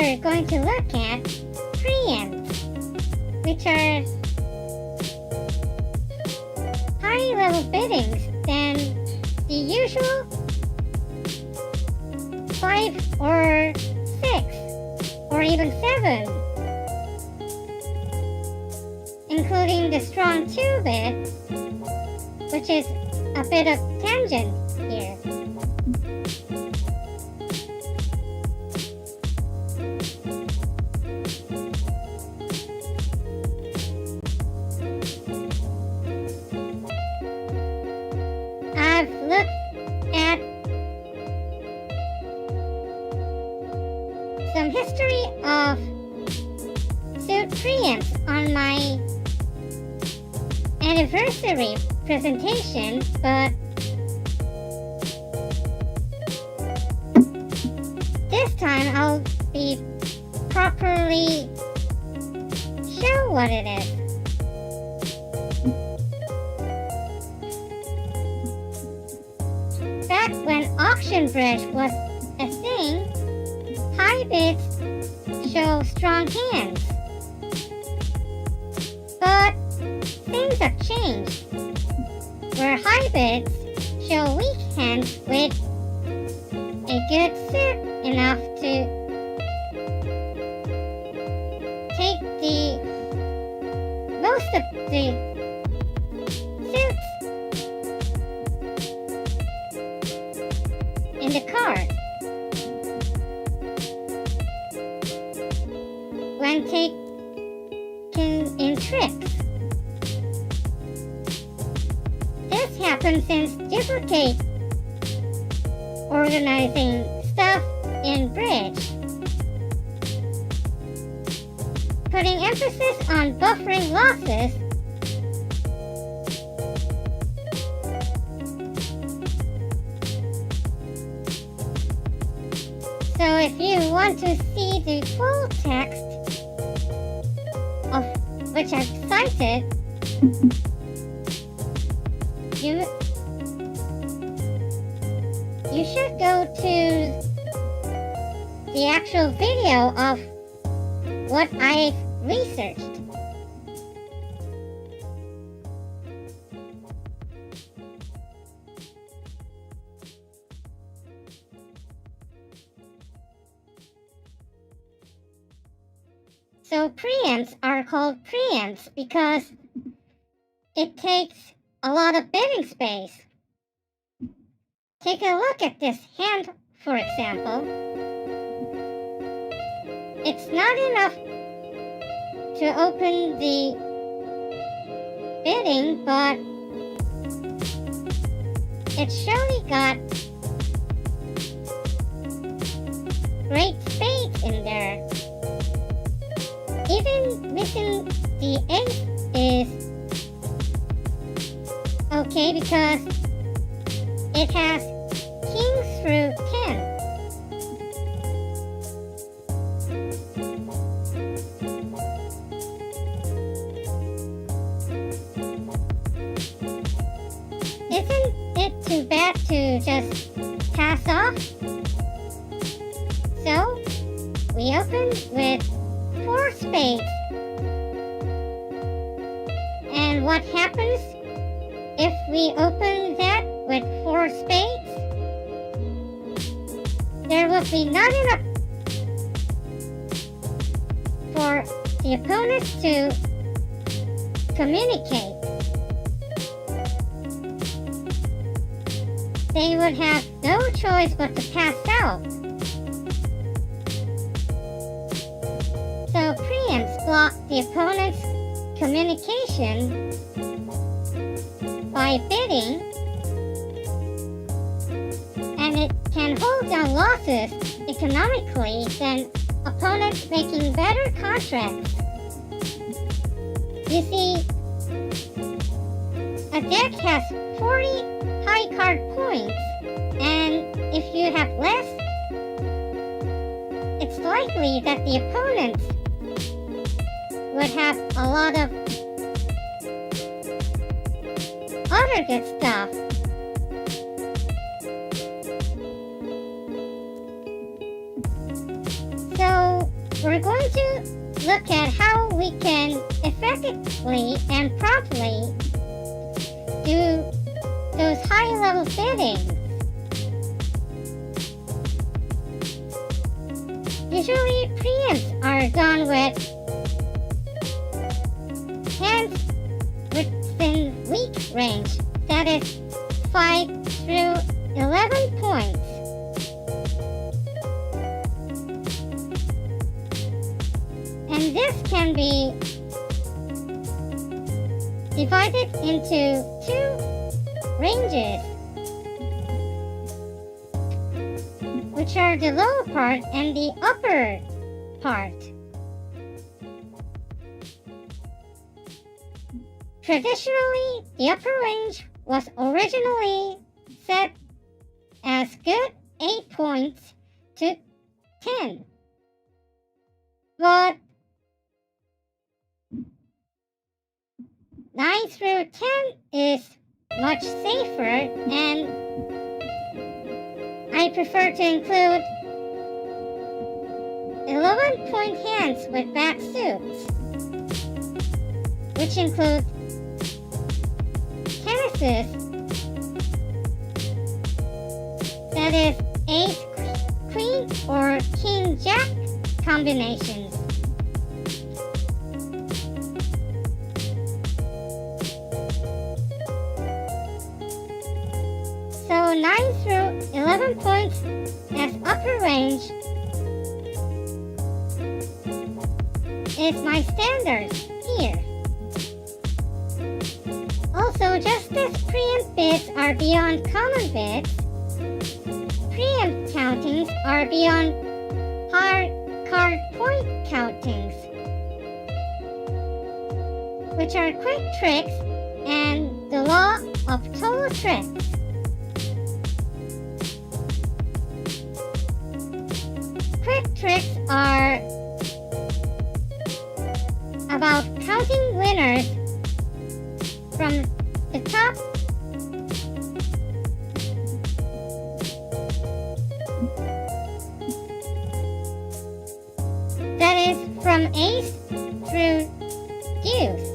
we're going to look at preempts, which are higher level biddings than the usual 5 or 6 or even 7, including the strong 2 bid, which is a bit of tangent here. I've looked at some history of suit preempts on my anniversary presentation, but this time I'll be properly show what it is. Back when auction bridge was a thing, high bids show strong hands. But things have changed, where high bids show weak hands with a good suit enough to take the most of the suits in the card. When taken in tricks. This happens since duplicate organizing stuff in bridge, putting emphasis on buffering losses, so if you want to see the full text of which I've cited, you should go to the actual video of what I've researched. So preempts are called preempts because it takes a lot of bidding space. Take a look at this hand, for example. It's not enough to open the bidding, but it's surely got great spades in there. Even missing the ace is okay because it has kings through 10. Isn't it too bad to just pass off? So, we open with 4 spades. And what happens if we open that with 4 spades? There will be not enough for the opponents to communicate. They would have no choice but to pass out. So preempts block the opponent's communication by bidding, and it can hold down losses economically than opponents making better contracts. You see, a deck has 40 high card points, and if you have less, it's likely that the opponents would have a lot of other good stuff. So we're going to look at how we can effectively and promptly do those high-level settings. Usually, preempts are done with hands within weak range, that is 5 through 11 points. And this can be divided into two ranges, which are the lower part and the upper part. Traditionally, the upper range was originally set as good 8 points to 10. But 9 through 10 is much safer, and I prefer to include 11-point hands with back suits, which include tennises, that is ace queen or king jack combinations. So 9 through 11 points as upper range is my standard here. Also, just as preempt bits are beyond common bits, preempt countings are beyond hard card point countings, which are quick tricks and the law of total tricks. Quick tricks are about counting winners from the top that is from ace through deuce.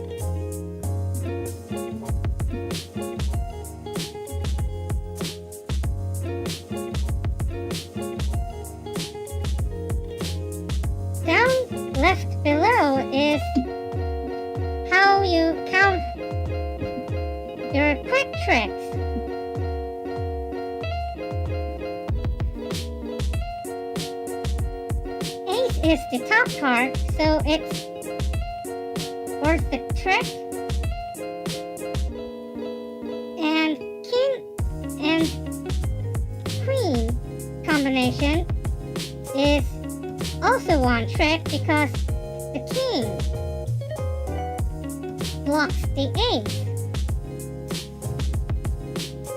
Down left below is how you count your quick tricks. Ace is the top card, so it's worth the trick. And king and queen combination is also one trick because the king blocks the ace.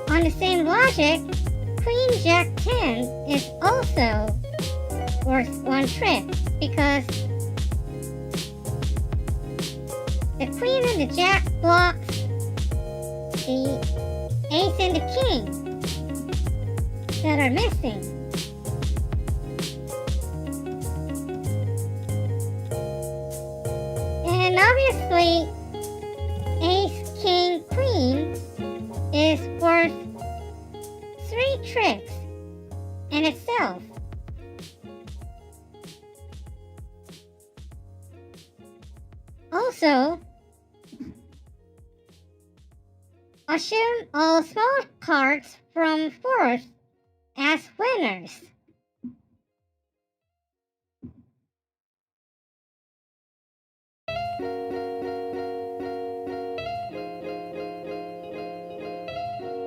On the same logic, Queen Jack 10 is also worth one trick because the Queen and the Jack blocks the Ace and the King that are missing. And obviously, Ace, King, Queen is worth 3 tricks in itself. Also, assume all small cards from fourth as winners.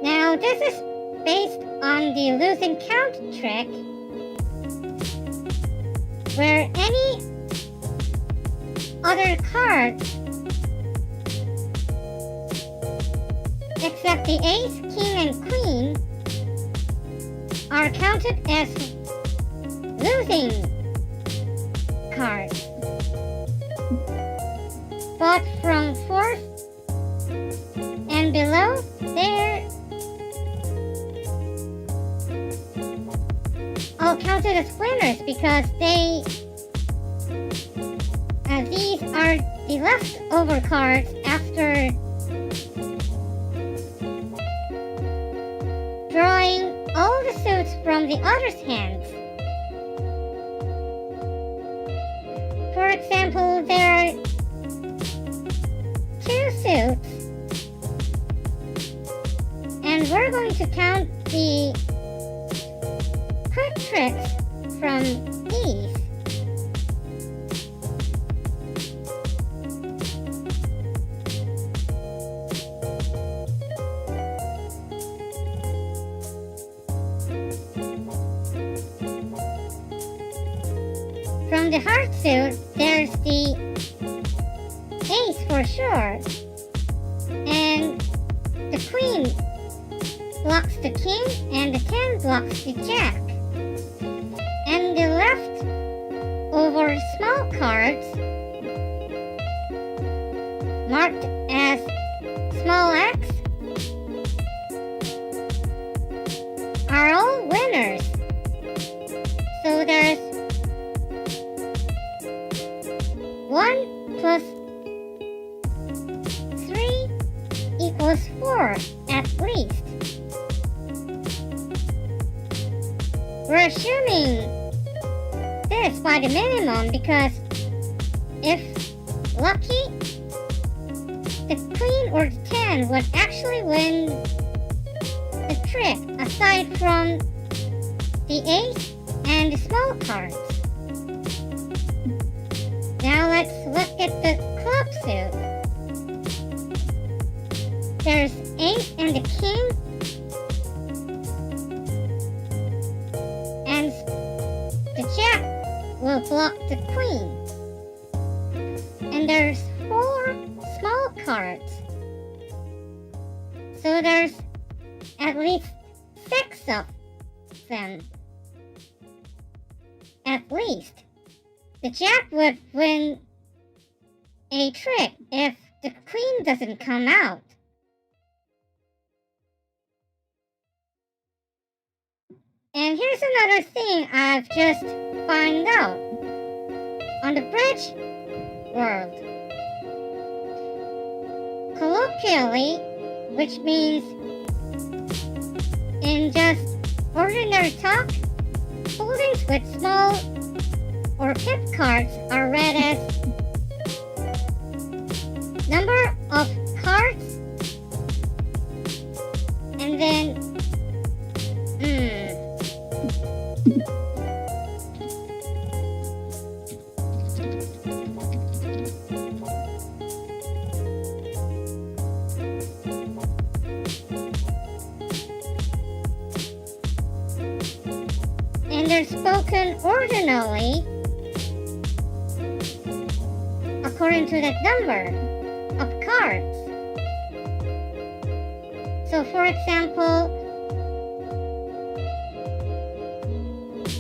Now this is based on the losing count trick, where any other cards except the ace, king, and queen are counted as losing cards. But from fourth and below, they're all counted as winners because they the leftover cards after drawing all the suits from the other's hands. For example, there are 2 suits, and we're going to count the quick tricks from these. From the heart suit, there's the ace for sure, and the queen blocks the king, and the 10 blocks the jack. And the left over small cards, marked as small x, are all winners. So there's 1 plus 3 equals 4 at least. We're assuming this by the minimum because if lucky, the queen or the 10 would actually win the trick aside from the ace and the small cards. Now let's look at the club suit. There's ace and the king, and the jack will block the queen. And there's 4 small cards. So there's at least 6 of them. At least. The jack would win a trick if the queen doesn't come out. And here's another thing I've just found out. On the bridge world, colloquially, which means in just ordinary talk, holdings with small or pip cards are read as number of cards and then and they're spoken ordinarily according to that number of cards. So for example,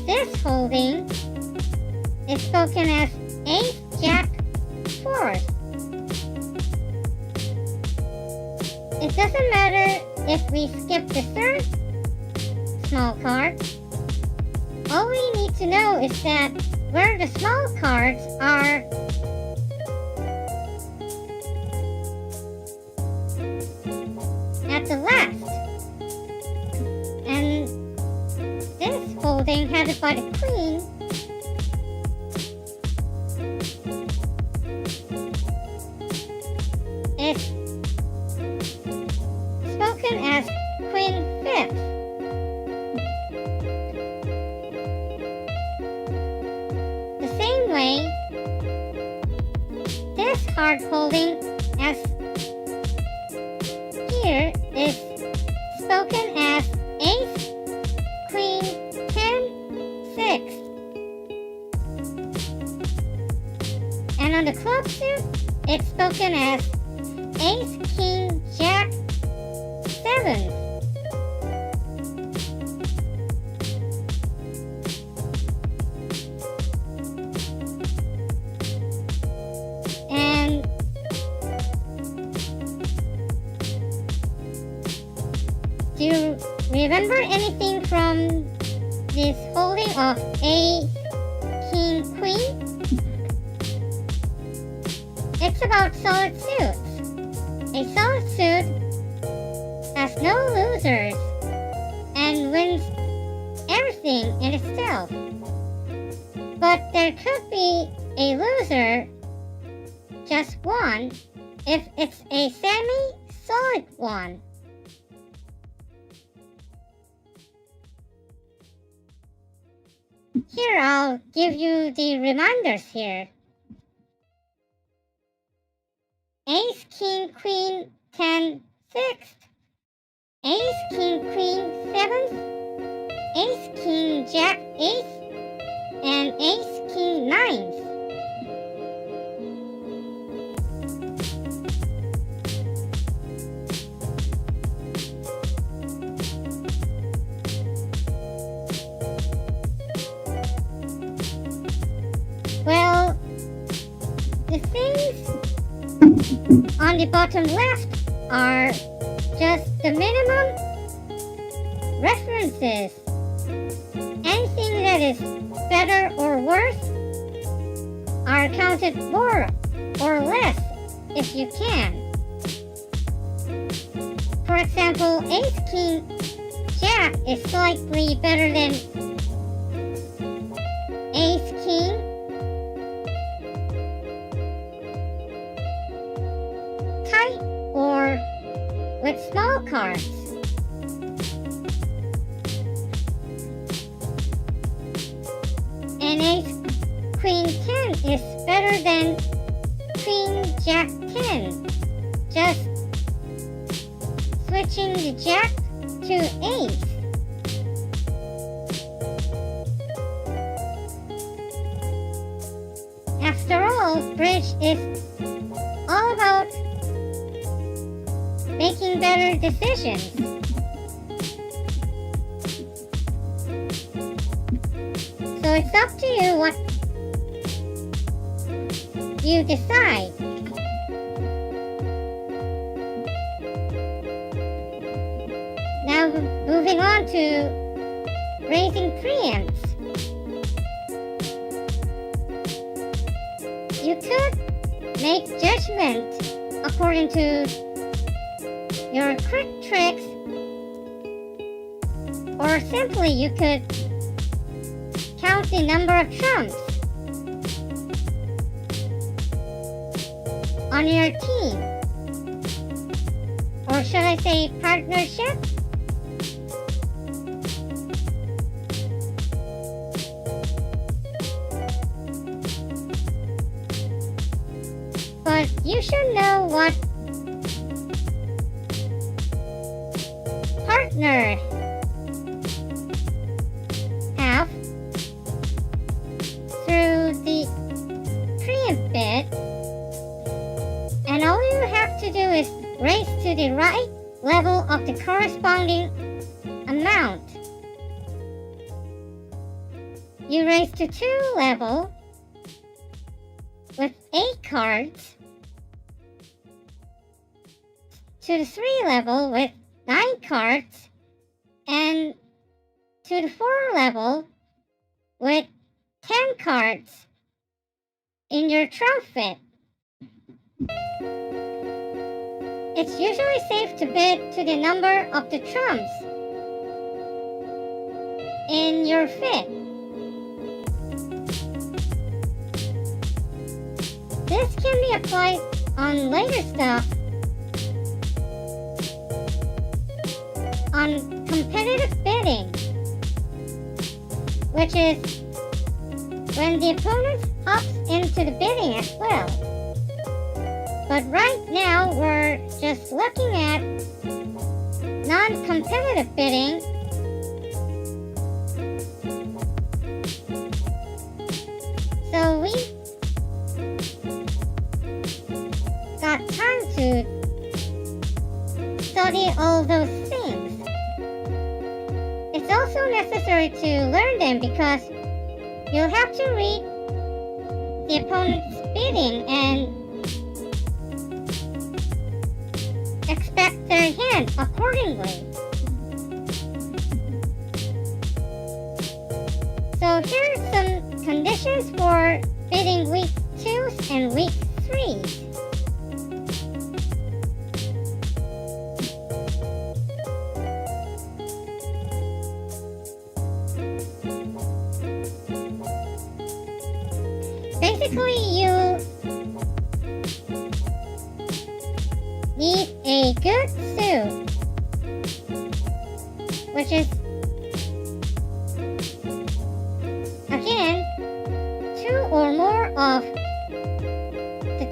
this holding is spoken as ace, jack, 4th. It doesn't matter if we skip the 3rd small card. All we need to know is that where the small cards are at the last. And this holding headed by the queen is spoken as queen 5th. The same way, this card holding as here is spoken as ace, queen, 10, 6. And on the club suit, it's spoken as ace, king, jack, 7. And do you remember anything from this holding of ace, king, queen? It's What's about solid suits? A solid suit has no losers and wins everything in itself. But there could be a loser, just one, if it's a semi-solid one. Here, I'll give you the reminders here. Ace, King, Queen, 10, 6th. Ace, King, Queen, 7th. Ace, King, Jack, 8th. And Ace, King, 9th. Well, the things on the bottom left are just the minimum references. Anything that is better or worse are counted more or less if you can. For example, Ace, King, Jack is slightly better than Ace, King, tight or with small cards. And Ace, Queen, 10 is better than Queen, Jack, 10. Just switching the Jack to Ace. After all, bridge is all about making better decisions. So it's up to you what you decide. Now moving on to raising preempts. You could make judgment according to your quick tricks, or simply you could count the number of trumps on your team, or should I say partnership? But you should know what partner have through the preempt bit, and all you have to do is raise to the right level of the corresponding amount. You raise to 2 level with 8 cards, to the 3 level with 9 cards, and to the 4 level with 10 cards in your trump fit. It's usually safe to bid to the number of the trumps in your fit. This can be applied on later stuff, on competitive bidding, which is when the opponent hops into the bidding as well. But right now we're just looking at non-competitive bidding, so we got time to study all those things. It's also necessary to learn them because you'll have to read the opponent's bidding and expect their hand accordingly. So here are some conditions for bidding week 2s and week 3s.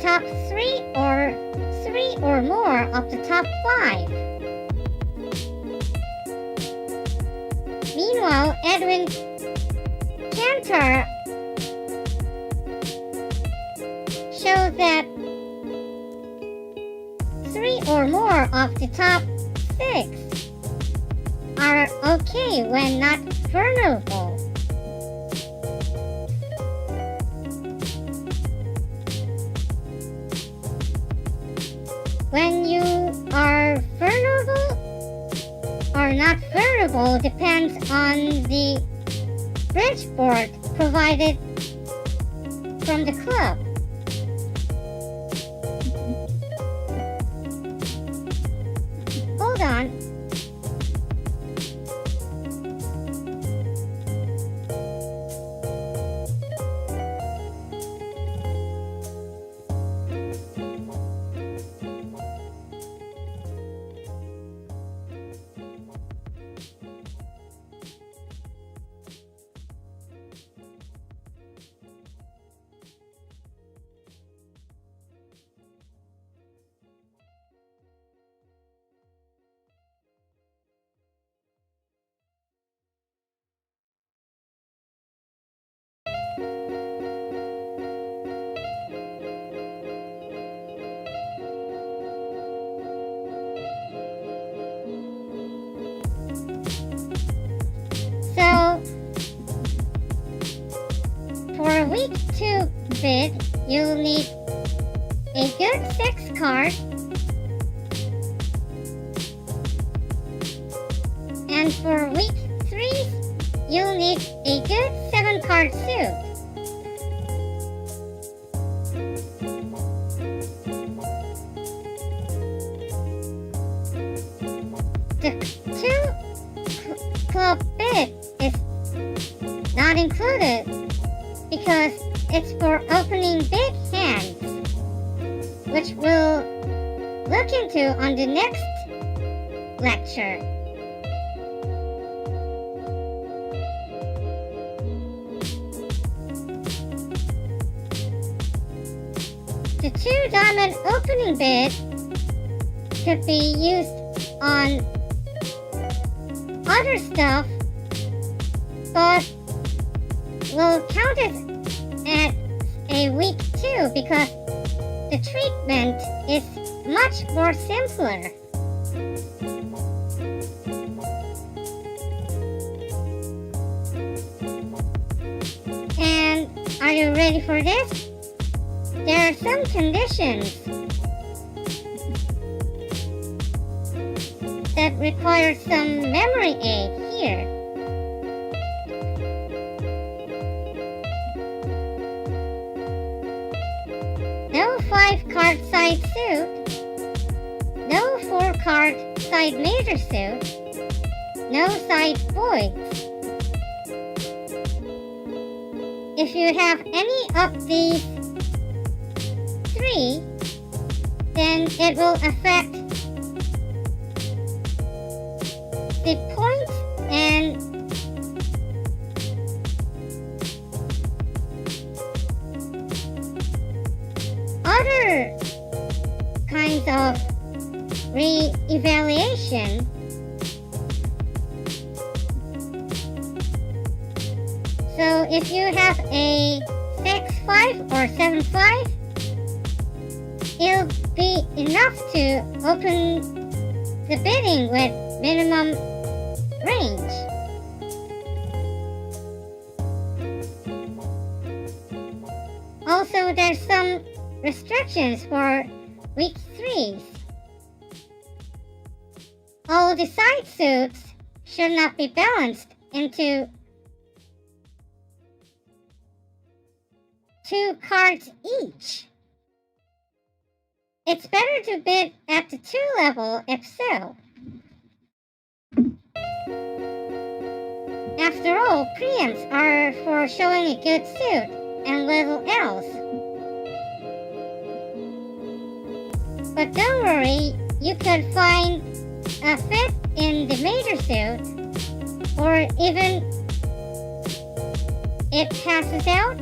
top 3 or more of the top 5. Meanwhile, Edwin Cantor shows that 3 or more of the top 6 are okay when not vulnerable. When you are vulnerable or not vulnerable depends on the bridge board provided from the club. Hold on. So, for a week 2 bid, you'll need a good 6 card and for week 3, you'll need a good 7 card suit. The 2 club bid is not included because it's for opening big hands, which we'll look into on the next lecture. The 2 diamond opening bid could be used on other stuff, but we'll count it as a week 2 because the treatment is much more simpler. And are you ready for this? There are some conditions that require some memory aid here. No 5 card side suit, no 4 card side major suit, no side voids. If you have any of these 3, then it will affect the points and other kinds of re-evaluation. So if you have a 6-5 or 7-5, it'll be enough to open the bidding with minimum range. Also, there's some restrictions for week 3s. All the side suits should not be balanced into 2 cards each. It's better to bid at the 2 level if so. After all, preempts are for showing a good suit and little else. But don't worry, you could find a fit in the major suit, or even it passes out,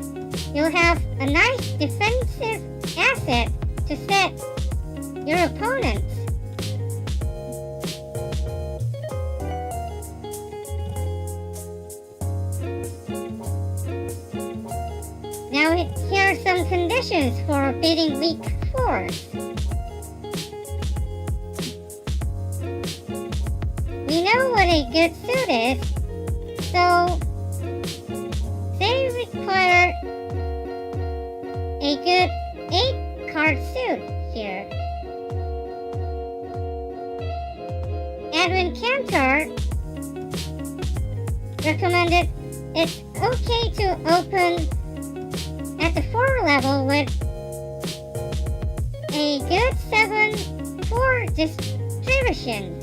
you'll have a nice defensive asset to set your opponents. Now here are some conditions for beating weak fours. We know what a good suit is, so they require a good 8-card suit here. Edwin Cantor recommended it's okay to open at the 4 level with a good 7-4 distribution.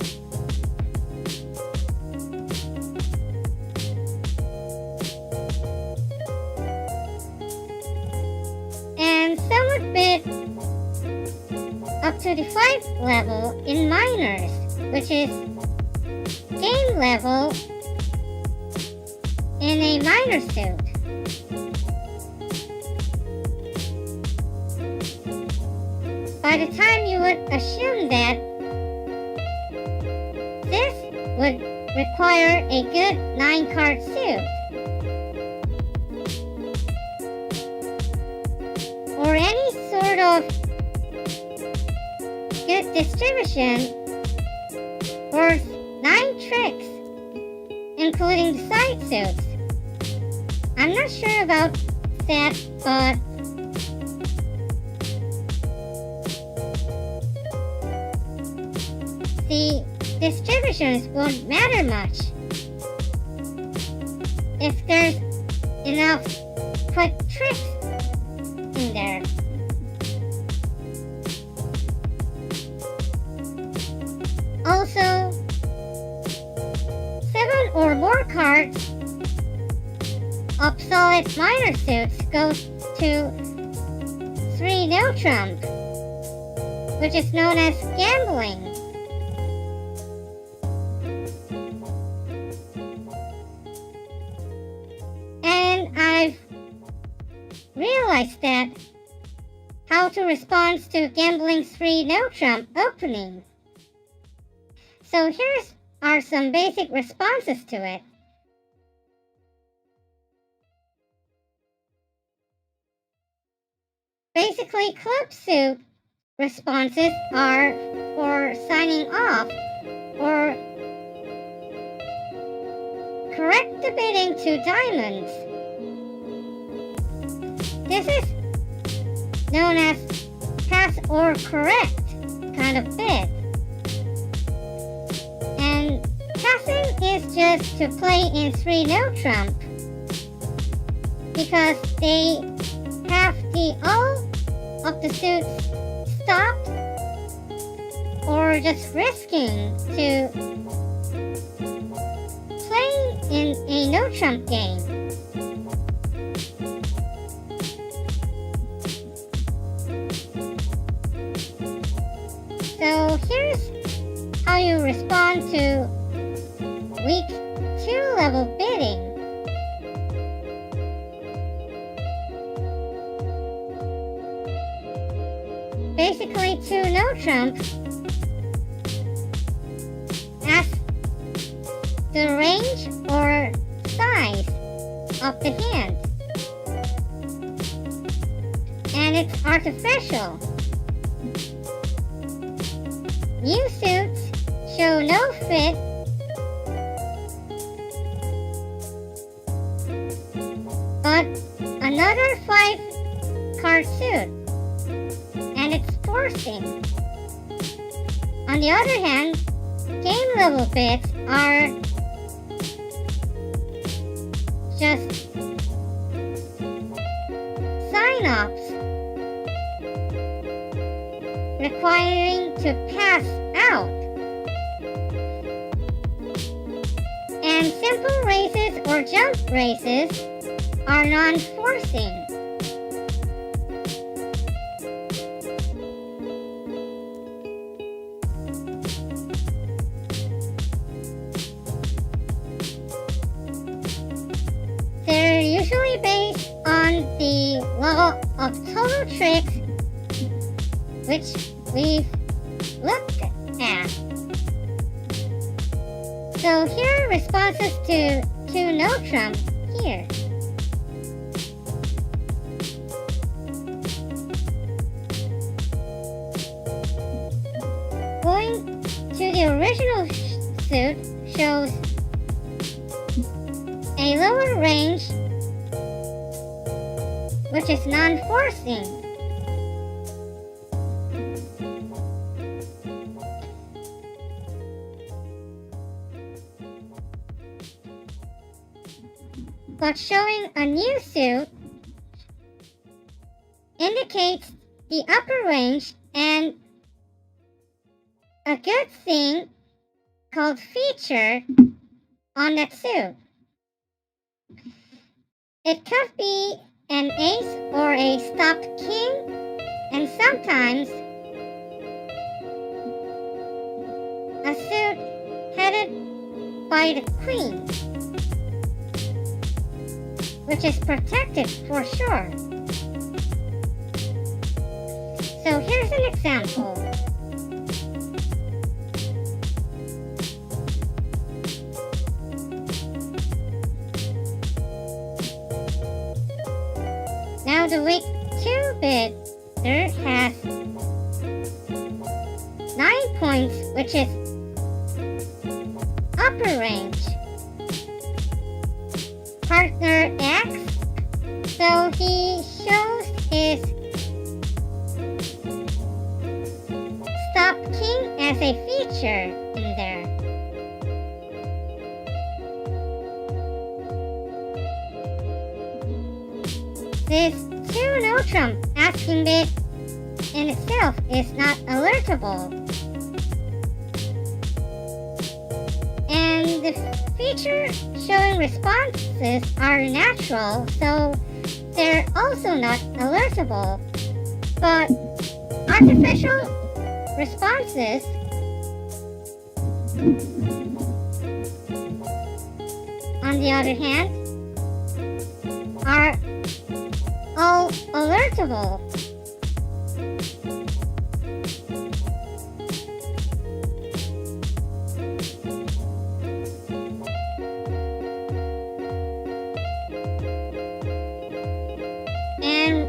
And some would bid up to the 5th level in minors, which is game level in a minor suit. By the time you would assume that this would require a good 9-card suit, or any sort of good distribution worth 9 tricks, including the side suits. I'm not sure about that, but the distributions won't matter much if there's enough quick tricks in there. Also, 7 or more cards of solid minor suits goes to 3 no trump, which is known as gambling. And I've realized that how to respond to gambling's 3 no trump opening. So here are some basic responses to it. Basically, club suit responses are for signing off or correct the bidding to diamonds. This is known as pass or correct kind of bid. And passing is just to play in 3 no trump because they have all of the suits stopped or just risking to play in a no trump game. So here's how you respond to weak 2 level bidding. Basically, 2 no trump as the range or size of the hand, and it's artificial. New suits show no fit, but another 5-card suit, and it's forcing. On the other hand, game level bids are just sign-offs requiring to pass out. And simple races or jump races are non-forcing. They're usually based on the level of total tricks which we've looked at. So here are responses to no trump here. Going to the original suit shows a lower range, which is non-forcing. But showing a new suit indicates the upper range and a good thing called feature on that suit. It could be an ace or a stopped king, and sometimes a suit headed by the queen, which is protected for sure. So here's an example. Now the week 2-biter has 9 points, which is upper range. Partner X, so he shows his stop king as a feature in there. This 2 no trump asking bit in itself is not alertable. And the feature showing responses are natural, so they're also not alertable. But artificial responses on the other hand are all alertable. And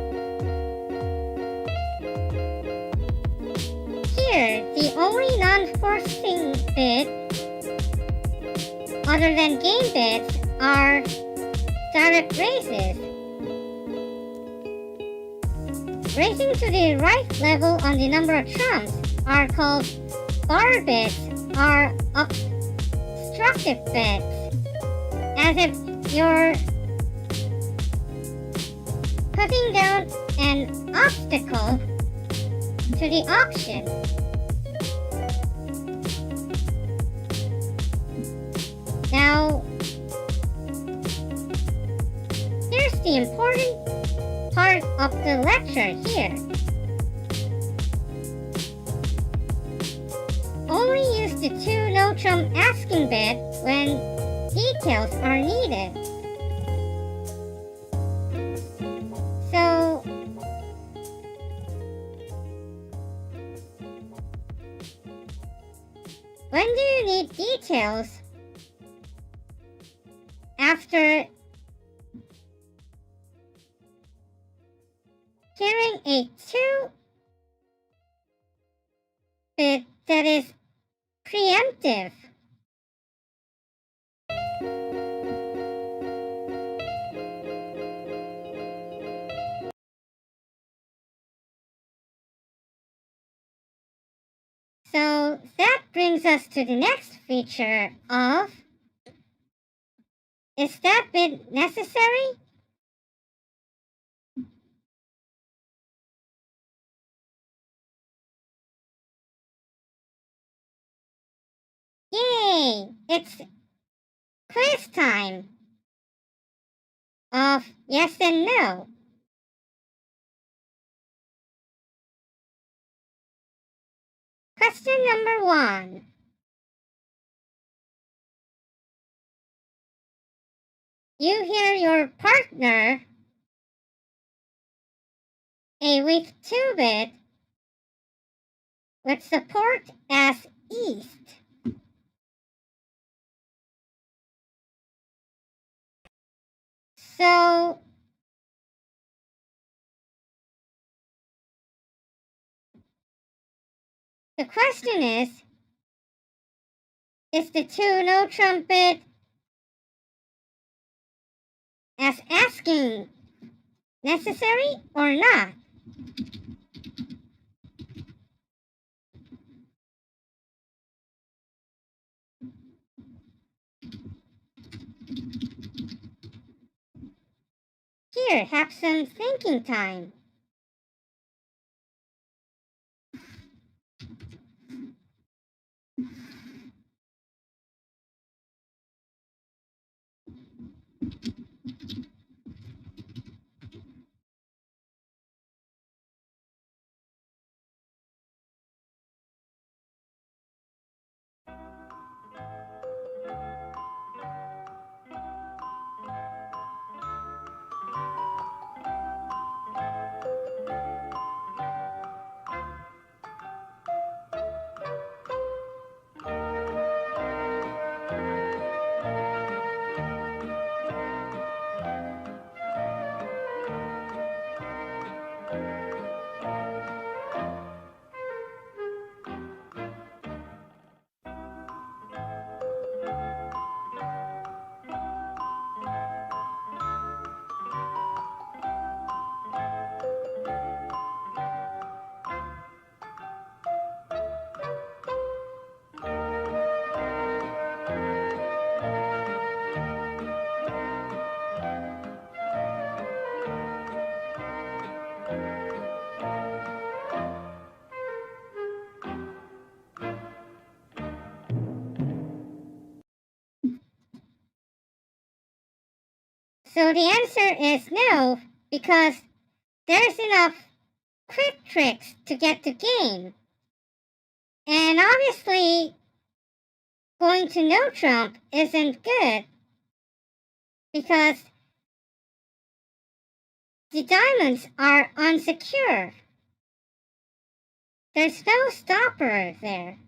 here, the only non-forcing bit other than game bits are direct raises. Raising to the right level on the number of trumps are called bar bits or obstructive bits, as if you're putting down an obstacle to the auction. Now, here's the important part of the lecture here. Only use the 2 no trump asking bit when details are needed. So, when do you need details? After hearing a 2-bit that is preemptive. So that brings us to the next feature of, is that bit necessary? Yay! It's quiz time of yes and no. Question number 1. You hear your partner, a weak 2-bit, with support as east. So the question is the to-no trumpet as asking necessary or not? Here, have some thinking time. So the answer is no, because there's enough quick tricks to get the game. And obviously, going to no trump isn't good, because the diamonds are unsecure. There's no stopper there.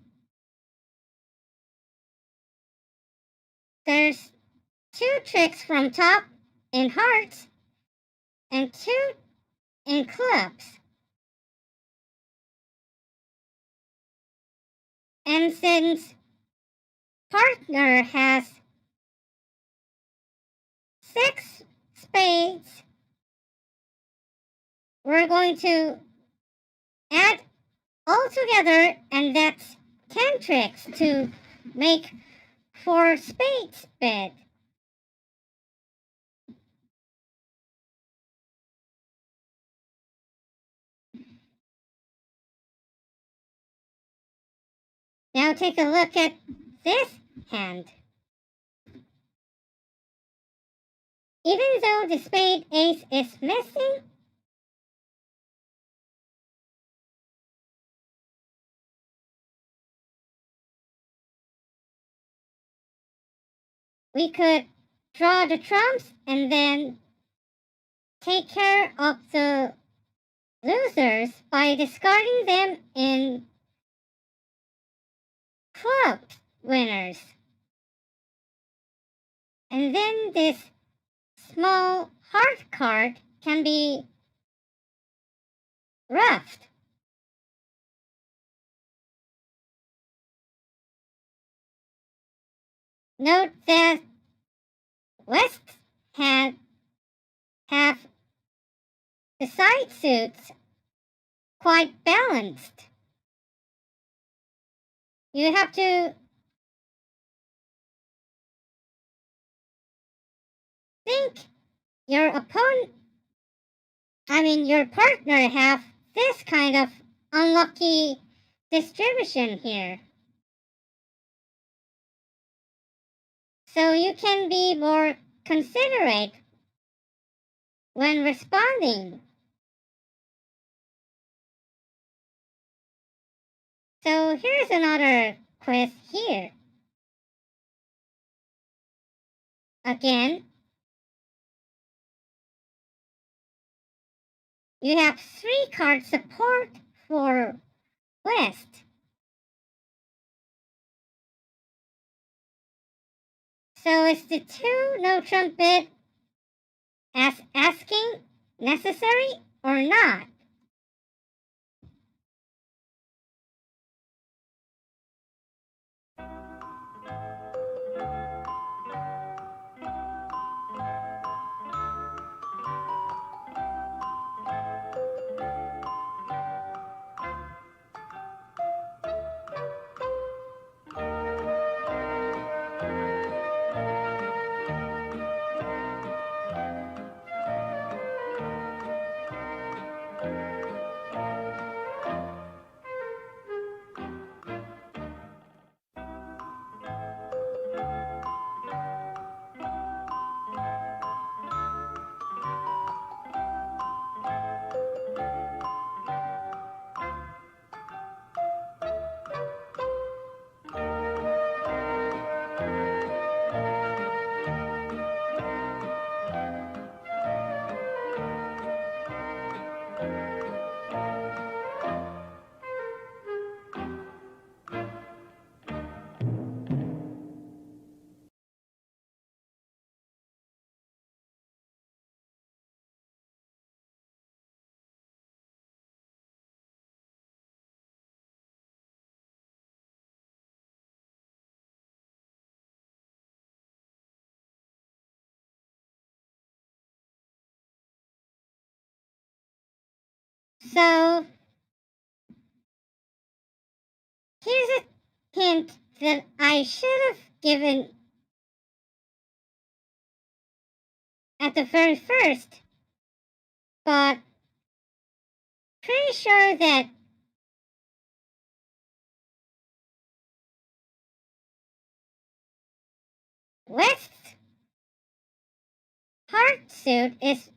There's 2 tricks from top in hearts and 2 in clubs. And since partner has 6 spades, we're going to add all together, and that's 10 tricks to make 4 spades bid. Now take a look at this hand. Even though the spade ace is missing, we could draw the trumps and then take care of the losers by discarding them in club winners. And then this small heart card can be roughed. Note that West have the side suits quite balanced. You have to think your partner have this kind of unlucky distribution here. So you can be more considerate when responding. So here's another quiz here. Again, you have 3 card support for West. So is the two no trumpet as asking necessary or not? So here's a hint that I should have given at the very first, but pretty sure that West's heart suit is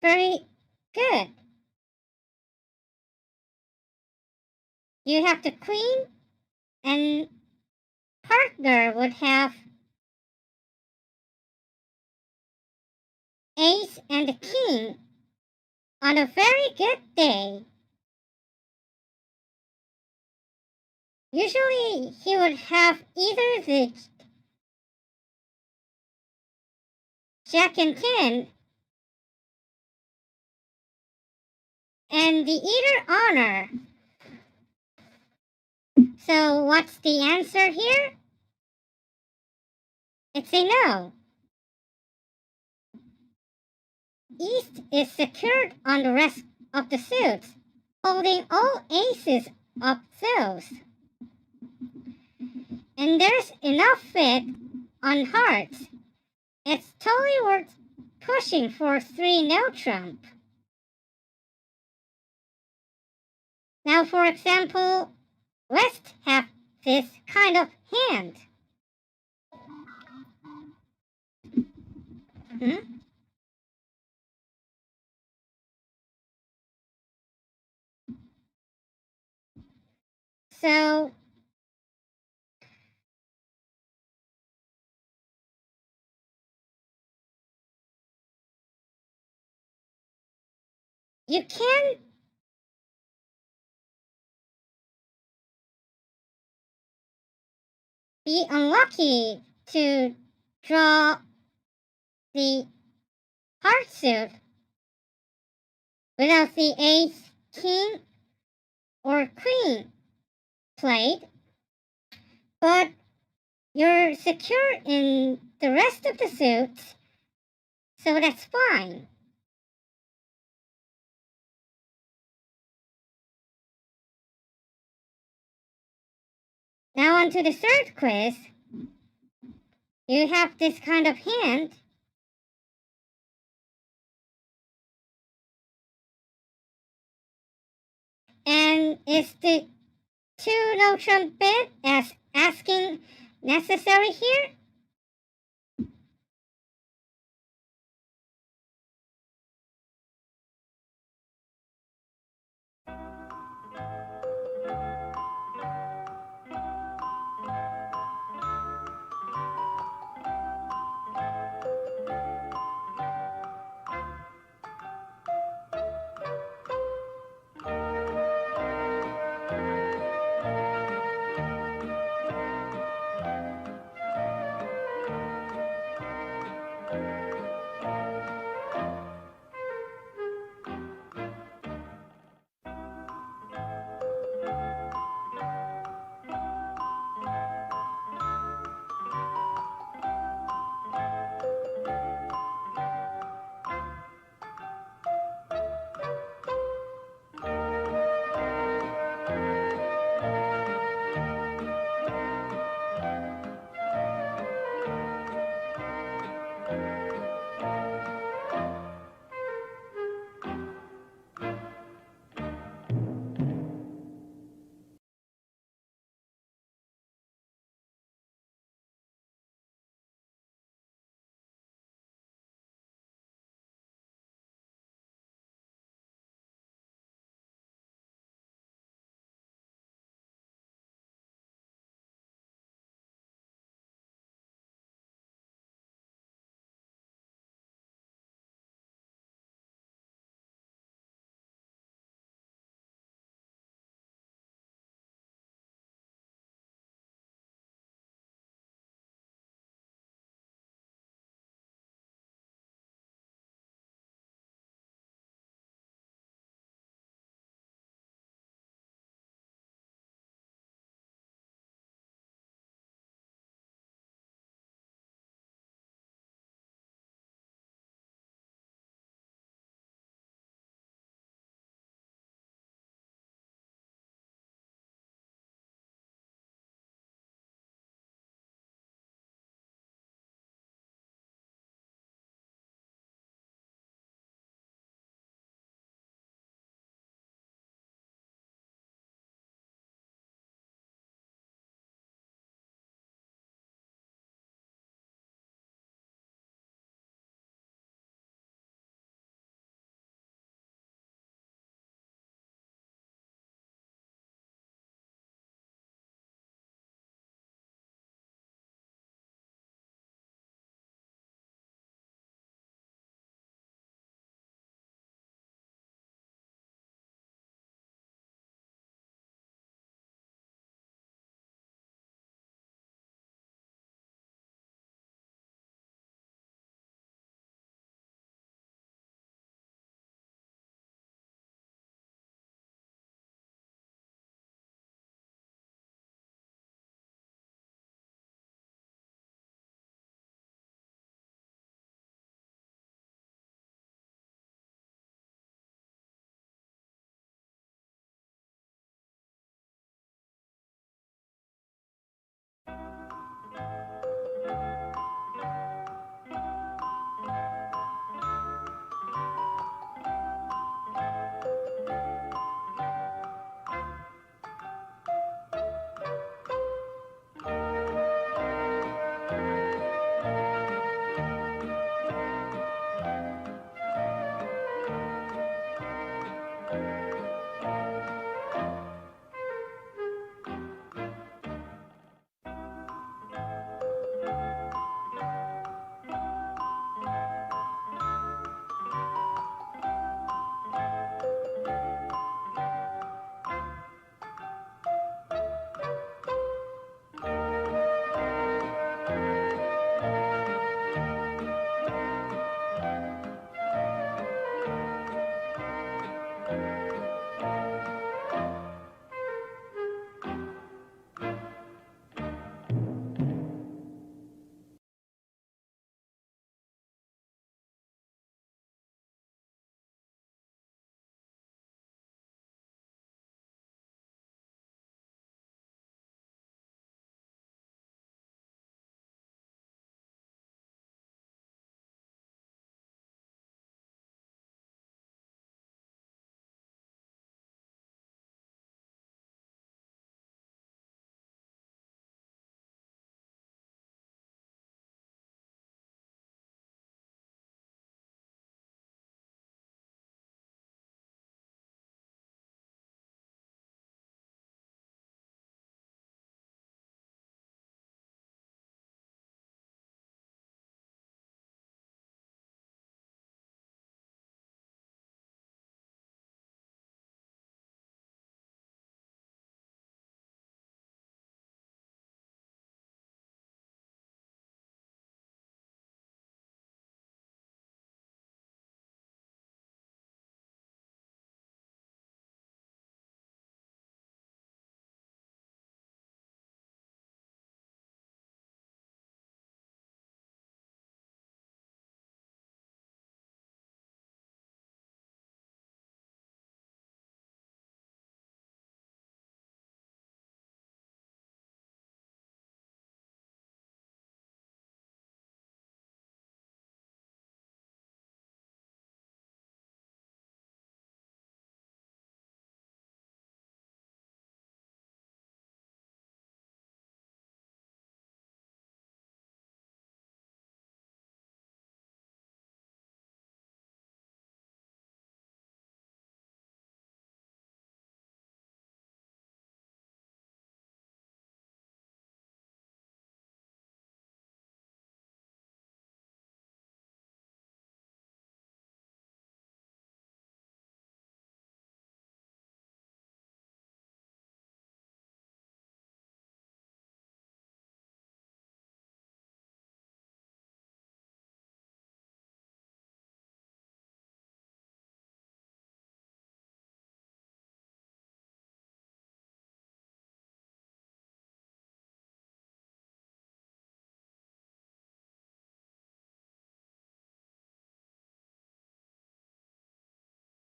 very good. You have the queen, and partner would have ace and the king on a very good day. Usually he would have either the jack and 10 and the either honor. So what's the answer here? It's a no. East is secured on the rest of the suits, holding all aces of those. And there's enough fit on hearts. It's totally worth pushing for 3 no trump. Now, for example, West have this kind of hand. So you can be unlucky to draw the heart suit without the ace, king, or queen played, but you're secure in the rest of the suits, so that's fine. Now on to the third quiz. You have this kind of hand. And is the 2 no trumpet as asking necessary here?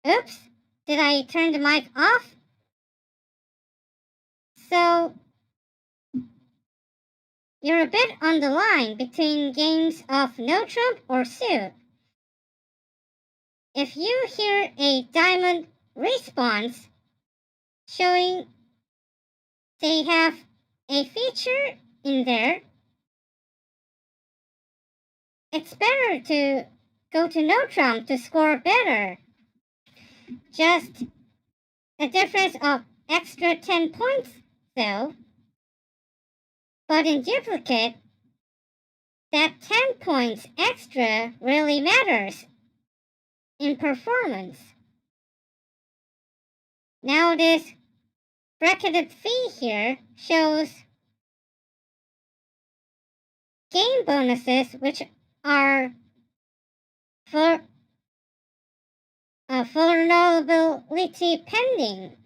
Oops, did I turn the mic off? So, you're a bit on the line between games of no trump or suit. If you hear a diamond response showing they have a feature in there, it's better to go to no trump to score better. Just a difference of extra 10 points though. But in duplicate, that 10 points extra really matters in performance. Now this bracketed fee here shows game bonuses which are for vulnerability pending.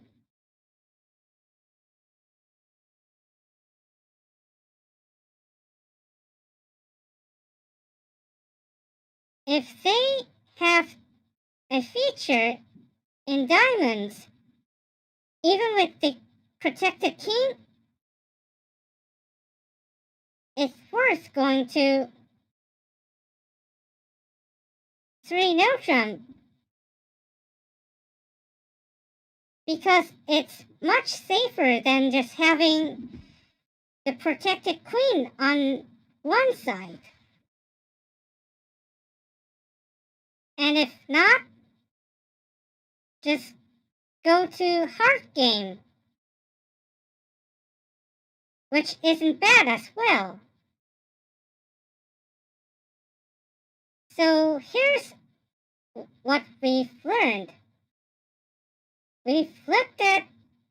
If they have a feature in diamonds, even with the protected king, it's worth going to 3 no trump because it's much safer than just having the protected queen on one side. And if not, just go to heart game, which isn't bad as well. So here's what we've learned. We've looked at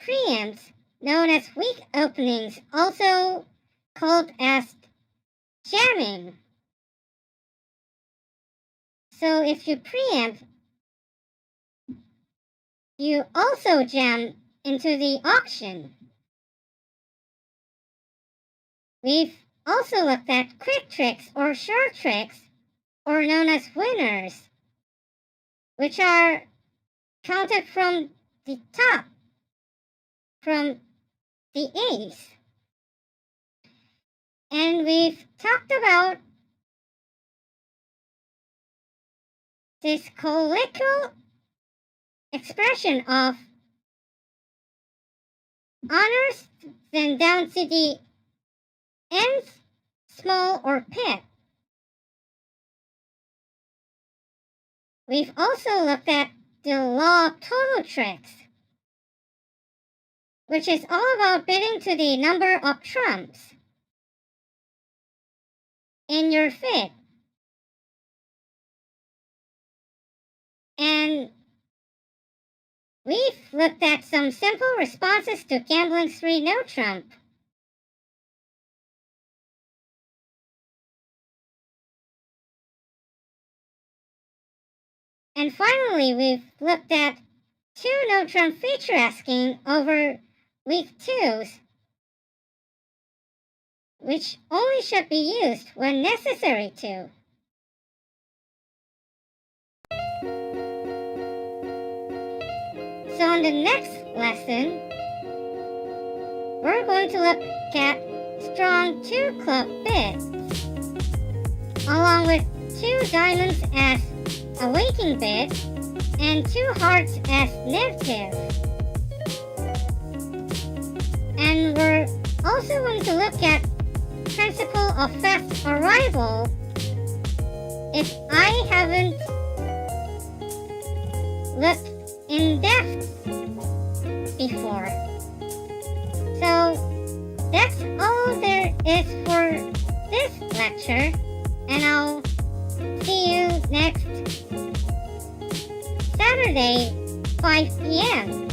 preempts, known as weak openings, also called as jamming. So if you preempt, you also jam into the auction. We've also looked at quick tricks or short tricks, or known as winners, which are counted from the top, from the ace. And we've talked about this colloquial expression of honors, then down to the nth, small or pip. We've also looked at the law of total tricks, which is all about bidding to the number of trumps in your fit. And we've looked at some simple responses to gambling's 3 no trump. And finally, we've looked at 2 no trump feature asking over week 2s, which only should be used when necessary to. So in the next lesson, we're going to look at strong 2 club bids, along with 2 diamonds as a waiting bid and 2 hearts as negative. And we're also going to look at principle of fast arrival if I haven't looked in depth before. So that's all there is for this lecture, and I'll see you next Saturday, 5 p.m.